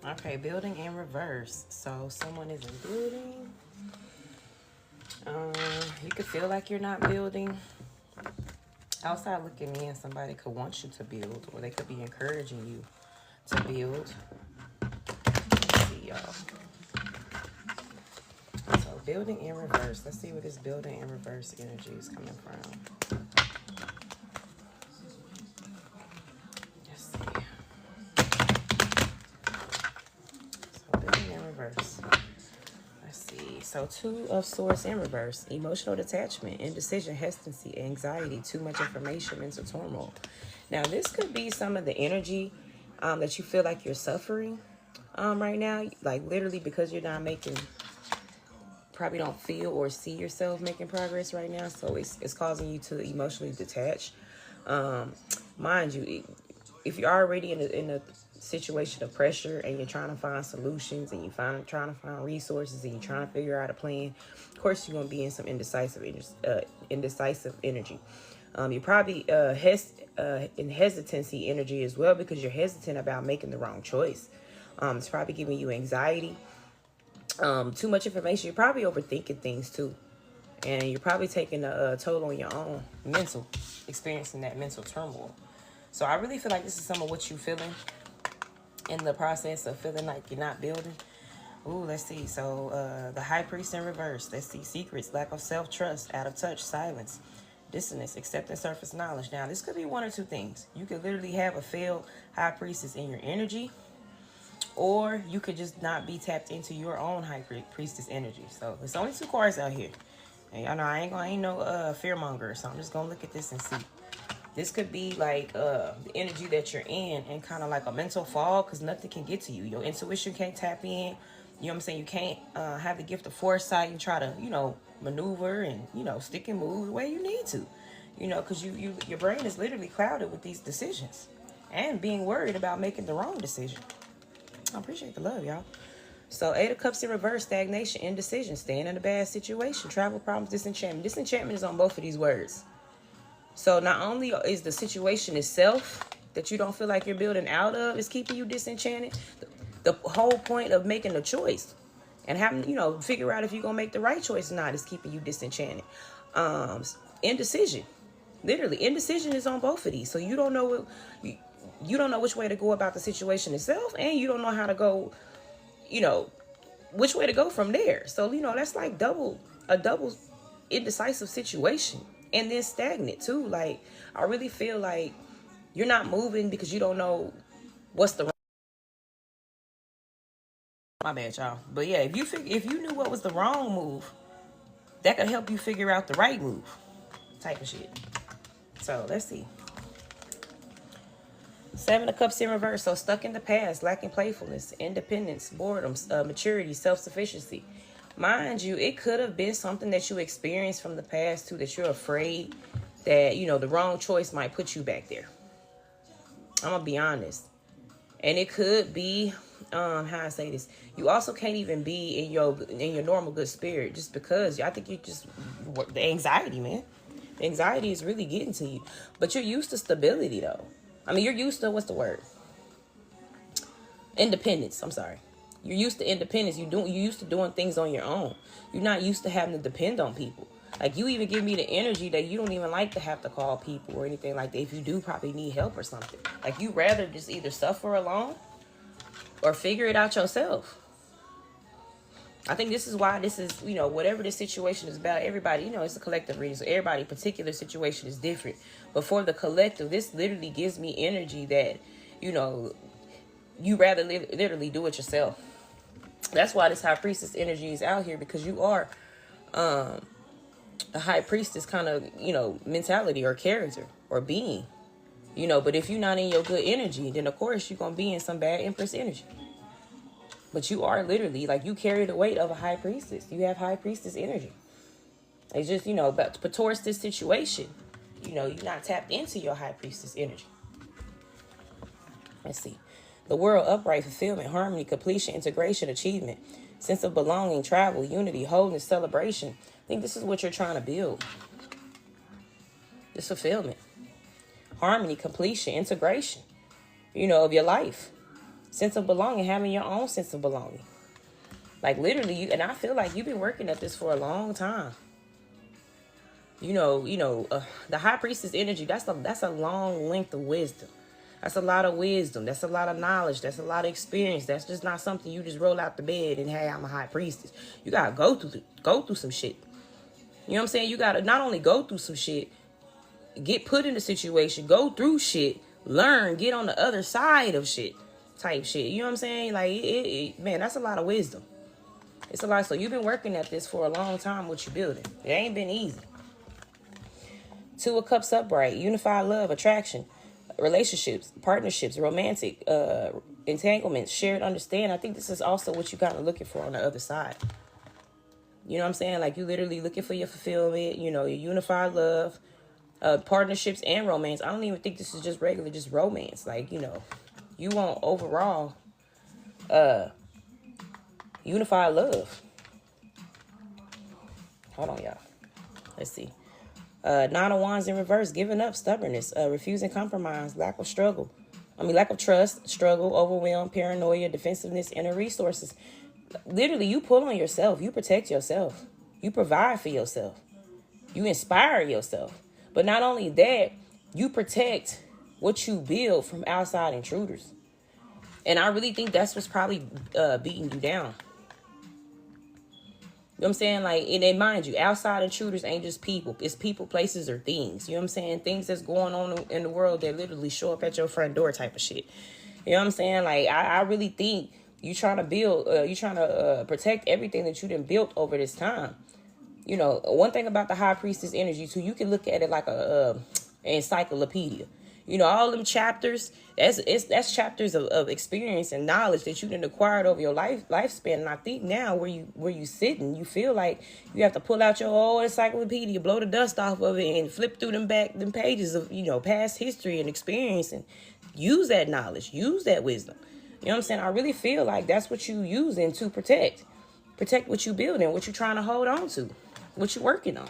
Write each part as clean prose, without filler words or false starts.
Okay, building in reverse. So someone is in building. You could feel like you're not building. Outside looking in, somebody could want you to build, or they could be encouraging you to build. Let's see, y'all. So building in reverse. Let's see where this building in reverse energy is coming from. Let's see. So building in reverse. Let's see. So Two of Swords in reverse. Emotional detachment, indecision, hesitancy, anxiety, too much information, mental turmoil. Now this could be some of the energy that you feel like you're suffering right now. Like literally because you're not making, probably don't feel or see yourself making progress right now. So it's causing you to emotionally detach. Mind you, if you're already in a situation of pressure and you're trying to find solutions and trying to find resources and you're trying to figure out a plan, of course you're going to be in some indecisive energy. You're probably in hesitancy energy as well, because you're hesitant about making the wrong choice. It's probably giving you anxiety. Too much information. You're probably overthinking things too, and you're probably taking a toll on your own mental, experiencing that mental turmoil. So I really feel like this is some of what you're feeling in the process of feeling like you're not building. Ooh, let's see. So the High Priest in reverse. Let's see. Secrets, lack of self-trust, out of touch, silence, dissonance, accepting surface knowledge. Now, this could be one or two things. You could literally have a failed High Priestess in your energy, or you could just not be tapped into your own High Priestess energy. So there's only two cards out here. And y'all know I ain't no fearmonger, so I'm just gonna look at this and see. This could be like the energy that you're in and kind of like a mental fog, because nothing can get to you. Your intuition can't tap in. You know what I'm saying? You can't have the gift of foresight and try to, maneuver and, stick and move the way you need to. Because your brain is literally clouded with these decisions and being worried about making the wrong decision. I appreciate the love, y'all. So 8 of Cups in reverse, stagnation, indecision, staying in a bad situation, travel problems, disenchantment. Disenchantment is on both of these words. So not only is the situation itself that you don't feel like you're building out of is keeping you disenchanted, the whole point of making a choice and having, figure out if you're going to make the right choice or not is keeping you disenchanted. Indecision. Literally, indecision is on both of these. So you don't know you don't know which way to go about the situation itself, and you don't know how to go, which way to go from there. So, that's like a double indecisive situation. And then stagnant too. Like, I really feel like you're not moving because you don't know what's the my bad, y'all. But yeah, if you knew what was the wrong move, that could help you figure out the right move, type of shit. So let's see. 7 of Cups in reverse. So stuck in the past, lacking playfulness, independence, boredom, maturity, self-sufficiency. Mind you, it could have been something that you experienced from the past too, that you're afraid that, the wrong choice might put you back there. I'm going to be honest. And it could be, how I say this, you also can't even be in your normal good spirit just because I think the anxiety, man. The anxiety is really getting to you. But you're used to stability though. I mean, you're used to, what's the word? Independence. I'm sorry. You're used to independence. You're used to doing things on your own. You're not used to having to depend on people. Like, you even give me the energy that you don't even like to have to call people or anything like that. If you do probably need help or something. Like, you rather just either suffer alone or figure it out yourself. I think this is why this is, whatever this situation is about, everybody, it's a collective reading. So everybody's particular situation is different. But for the collective, this literally gives me energy that, you rather literally do it yourself. That's why this High Priestess energy is out here, because you are a High Priestess kind of, mentality or character or being, but if you're not in your good energy, then of course you're going to be in some bad Empress energy. But you are literally, like, you carry the weight of a High Priestess. You have High Priestess energy. It's just, but towards this situation, you're not tapped into your High Priestess energy. Let's see. The world, upright, fulfillment, harmony, completion, integration, achievement, sense of belonging, travel, unity, wholeness, celebration. I think this is what you're trying to build. This fulfillment, harmony, completion, integration, of your life. Sense of belonging, having your own sense of belonging. Like literally, and I feel like you've been working at this for a long time. The high priestess energy, that's a long length of wisdom. That's a lot of wisdom. That's a lot of knowledge. That's a lot of experience. That's just not something you just roll out the bed and, hey, I'm a high priestess. You gotta go through some shit. You know what I'm saying? You gotta not only go through some shit, get put in a situation, go through shit, learn, get on the other side of shit, type shit. You know what I'm saying? Like, man, that's a lot of wisdom. It's a lot. So you've been working at this for a long time. What you building? It ain't been easy. Two of Cups upright, unified love, attraction, relationships, partnerships, romantic entanglements, shared understanding. I think this is also what you kind of looking for on the other side. You know what I'm saying? Like, you literally looking for your fulfillment, your unified love, partnerships, and romance. I don't even think this is just regular, just romance. Like, you want overall unified love. Hold on, y'all. Let's see. Nine of Wands in reverse, giving up, stubbornness, refusing compromise, lack of trust, struggle, overwhelm, paranoia, defensiveness, inner resources. Literally, you pull on yourself. You protect yourself. You provide for yourself. You inspire yourself. But not only that, you protect what you build from outside intruders. And I really think that's what's probably beating you down. You know what I'm saying? Like, and mind you, outside intruders ain't just people. It's people, places, or things. You know what I'm saying? Things that's going on in the world that literally show up at your front door type of shit. You know what I'm saying? Like, I really think you trying to build, you trying to protect everything that you done built over this time. One thing about the high priestess energy, too, you can look at it like an encyclopedia. All them chapters, that's chapters of experience and knowledge that you done acquired over your lifespan. And I think now where you sitting, you feel like you have to pull out your whole encyclopedia, blow the dust off of it, and flip through them pages of past history and experience, and use that knowledge, use that wisdom. You know what I'm saying? I really feel like that's what you using to protect what you building, what you trying to hold on to, what you working on.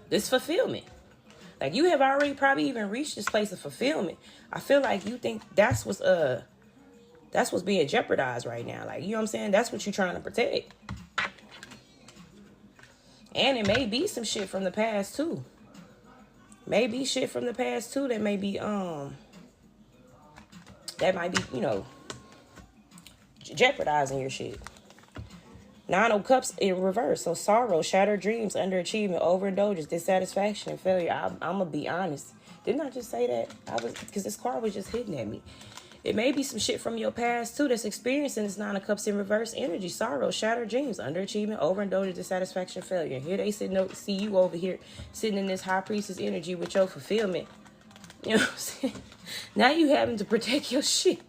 This fulfillment. Like, you have already probably even reached this place of fulfillment. I feel like you think that's what's being jeopardized right now. Like, you know what I'm saying? That's what you're trying to protect. And it may be some shit from the past too. Maybe shit from the past too that may be jeopardizing your shit. Nine of Cups in reverse. So sorrow, shattered dreams, underachievement, overindulgence, dissatisfaction, and failure. I'm going to be honest. Didn't I just say that? Because this card was just hitting at me. It may be some shit from your past, too, that's experiencing this Nine of Cups in reverse energy. Sorrow, shattered dreams, underachievement, overindulgence, dissatisfaction, failure. And here they see you over here sitting in this high priestess energy with your fulfillment. You know what I'm saying? Now you having to protect your shit.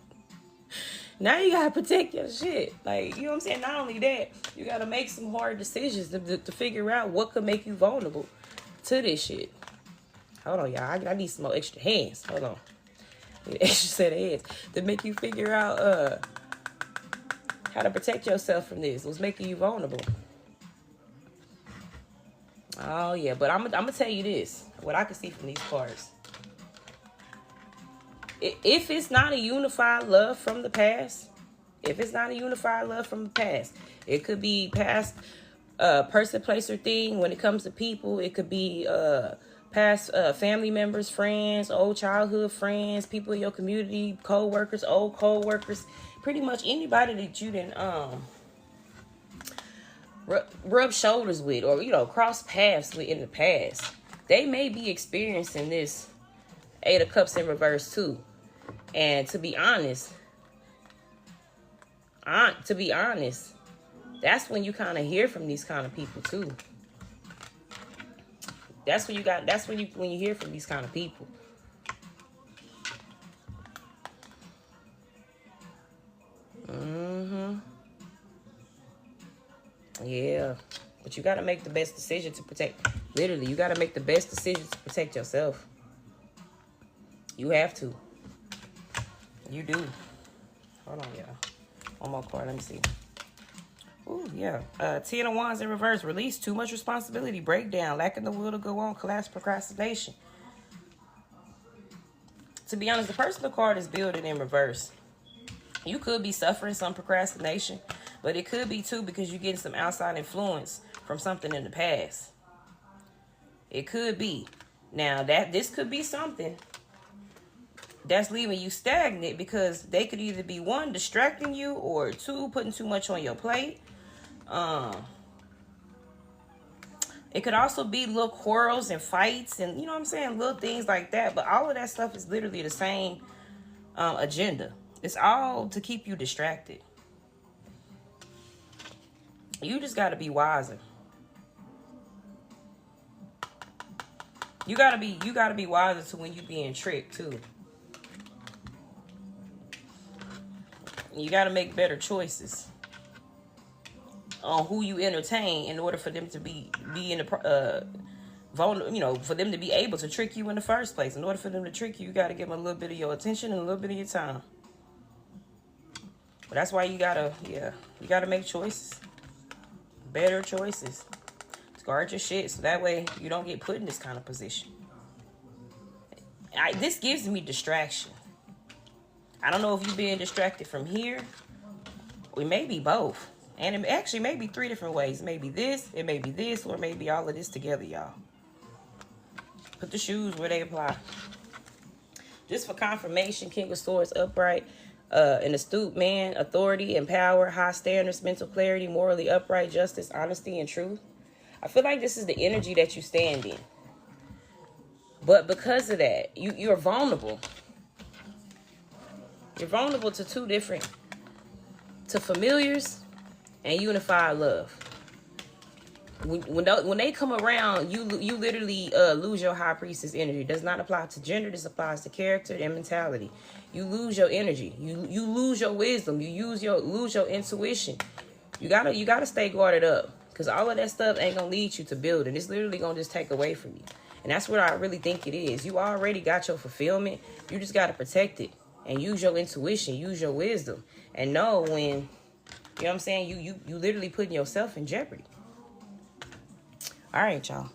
Now you gotta protect your shit. Like, you know what I'm saying? Not only that, you gotta make some hard decisions to figure out what could make you vulnerable to this shit. Hold on, y'all. I need some more extra hands. Hold on. Need an extra set of hands to make you figure out how to protect yourself from this. What's making you vulnerable? Oh yeah, but I'm gonna tell you this. What I can see from these cards. If it's not a unified love from the past, it could be past person, place, or thing. When it comes to people, it could be past family members, friends, old childhood friends, people in your community, co-workers, old co-workers, pretty much anybody that you didn't rub shoulders with or cross paths with in the past. They may be experiencing this Eight of Cups in reverse too. And to be honest, that's when you kind of hear from these kind of people too. When you hear from these kind of people. Yeah. But you got to make the best decision to protect. Literally, you got to make the best decision to protect yourself. You have to. You do. Hold on, y'all. One more card. Let me see. Ooh, yeah. 10 of Wands in reverse. Release. Too much responsibility. Breakdown. Lacking the will to go on. Collapse. Procrastination. To be honest, the personal card is building in reverse. You could be suffering some procrastination, but it could be too because you're getting some outside influence from something in the past. It could be. Now, this could be something that's leaving you stagnant because they could either be, one, distracting you, or two, putting too much on your plate. It could also be little quarrels and fights and, you know what I'm saying, little things like that. But all of that stuff is literally the same agenda. It's all to keep you distracted. You just got to be wiser. You gotta be wiser to when you being tricked too. You gotta make better choices on who you entertain in order for them to be in the vulnerable, you know, for them to be able to trick you in the first place. In order for them to trick you, you gotta give them a little bit of your attention and a little bit of your time. But that's why you gotta make choices, better choices. Guard your shit so that way you don't get put in this kind of position. This gives me distraction. I don't know if you're being distracted from here. It may be both. And it actually may be 3 different ways. Maybe this, it may be this, or maybe all of this together, y'all. Put the shoes where they apply. Just for confirmation, King of Swords upright. An astute man, authority and power, high standards, mental clarity, morally upright, justice, honesty, and truth. I feel like this is the energy that you stand in. But because of that, you're vulnerable. You're vulnerable to to familiars and unified love. When they come around, you literally lose your high priestess energy. It does not apply to gender. This applies to character and mentality. You lose your energy. You lose your wisdom. You lose your intuition. You gotta stay guarded up. Because all of that stuff ain't going to lead you to building. It's literally going to just take away from you. And that's what I really think it is. You already got your fulfillment. You just got to protect it. And use your intuition. Use your wisdom. And know when, you know what I'm saying, you literally putting yourself in jeopardy. All right, y'all.